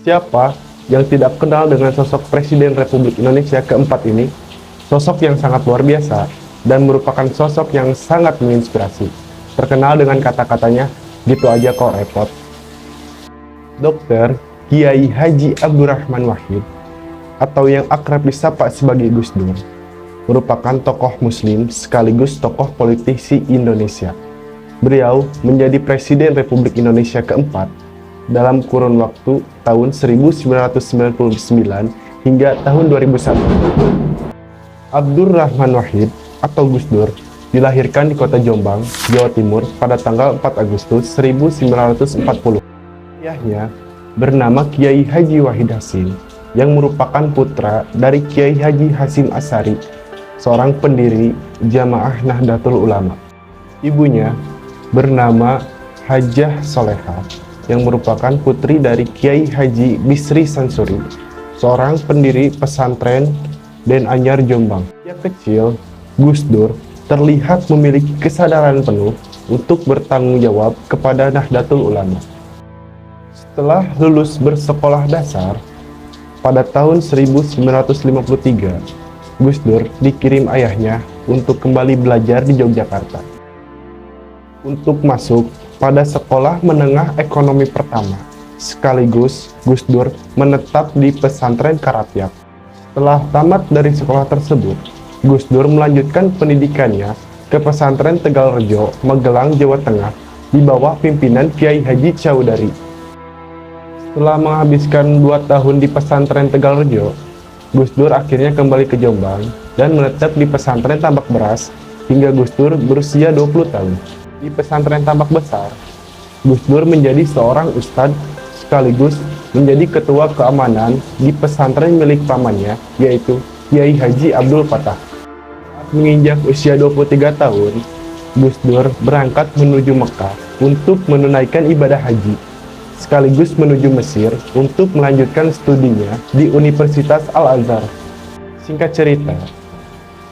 Siapa yang tidak kenal dengan sosok Presiden Republik Indonesia keempat ini? Sosok yang sangat luar biasa dan merupakan sosok yang sangat menginspirasi. Terkenal dengan kata-katanya, gitu aja kok repot. Dr. Kiai Haji Abdurrahman Wahid, atau yang akrab disapa sebagai Gus Dur, merupakan tokoh muslim sekaligus tokoh politisi Indonesia. Beliau menjadi Presiden Republik Indonesia keempat dalam kurun waktu tahun 1999 hingga tahun 2001. Abdurrahman Wahid atau Gus Dur dilahirkan di kota Jombang, Jawa Timur pada tanggal 4 Agustus 1940. Ayahnya bernama Kiai Haji Wahid Hasyim yang merupakan putra dari Kiai Haji Hasyim Asy'ari, seorang pendiri Jamaah Nahdlatul Ulama. Ibunya bernama Hajah Solehah yang merupakan putri dari Kiai Haji Bisri Sansuri, seorang pendiri pesantren Den Anyar Jombang. Sejak kecil, Gus Dur terlihat memiliki kesadaran penuh untuk bertanggung jawab kepada Nahdlatul Ulama. Setelah lulus bersekolah dasar, pada tahun 1953, Gus Dur dikirim ayahnya untuk kembali belajar di Yogyakarta. Untuk masuk pada sekolah menengah ekonomi pertama, sekaligus Gus Dur menetap di pesantren Karapiak. Setelah tamat dari sekolah tersebut, Gus Dur melanjutkan pendidikannya ke pesantren Tegalrejo, Magelang, Jawa Tengah di bawah pimpinan Kiai Haji Chowdhury. Setelah menghabiskan 2 tahun di pesantren Tegalrejo, Gus Dur akhirnya kembali ke Jombang dan menetap di pesantren Tambak Beras hingga Gus Dur berusia 20 tahun. Di pesantren Tambak Besar, Gus Dur menjadi seorang ustadz sekaligus menjadi ketua keamanan di pesantren milik pamannya, yaitu Kiai Haji Abdul Fatah. Saat menginjak usia 23 tahun, Gus Dur berangkat menuju Mekah untuk menunaikan ibadah haji, sekaligus menuju Mesir untuk melanjutkan studinya di Universitas Al-Azhar. Singkat cerita,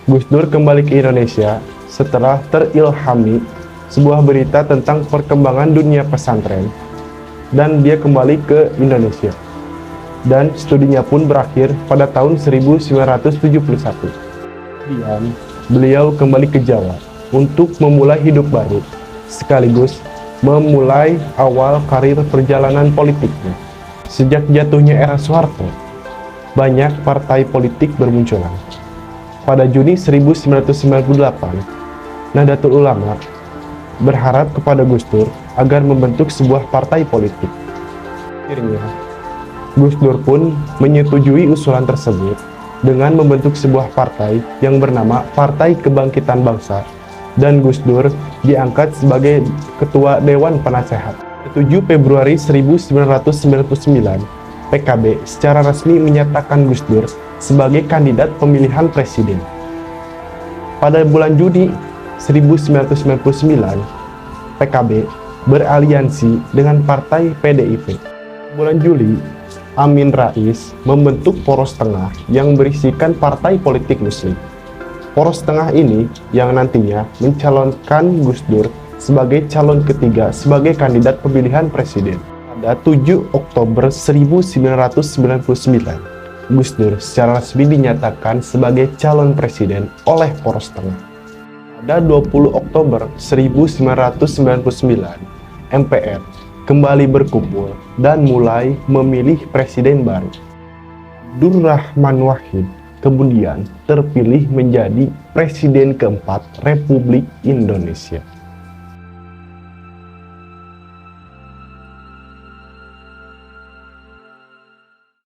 Gus Dur kembali ke Indonesia setelah terilhami sebuah berita tentang perkembangan dunia pesantren, dan dia kembali ke Indonesia. Dan studinya pun berakhir pada tahun 1971. Kemudian, beliau kembali ke Jawa untuk memulai hidup baru, sekaligus memulai awal karir perjalanan politiknya. Sejak jatuhnya era Soeharto, banyak partai politik bermunculan. Pada Juni 1998, Nahdlatul Ulama berharap kepada Gus Dur agar membentuk sebuah partai politik. Akhirnya, Gus Dur pun menyetujui usulan tersebut dengan membentuk sebuah partai yang bernama Partai Kebangkitan Bangsa, dan Gus Dur diangkat sebagai Ketua Dewan Penasehat. 7 Februari 1999, PKB secara resmi menyatakan Gus Dur sebagai kandidat pemilihan presiden. Pada bulan Juni 1999, PKB beraliansi dengan partai PDIP. Bulan Juli, Amin Rais membentuk Poros Tengah yang berisikan partai politik muslim. Poros Tengah ini yang nantinya mencalonkan Gus Dur sebagai calon ketiga sebagai kandidat pemilihan presiden. Pada 7 Oktober 1999, Gus Dur secara resmi dinyatakan sebagai calon presiden oleh Poros Tengah. Pada 20 Oktober 1999, MPR kembali berkumpul dan mulai memilih presiden baru. Abdurrahman Wahid kemudian terpilih menjadi Presiden keempat Republik Indonesia.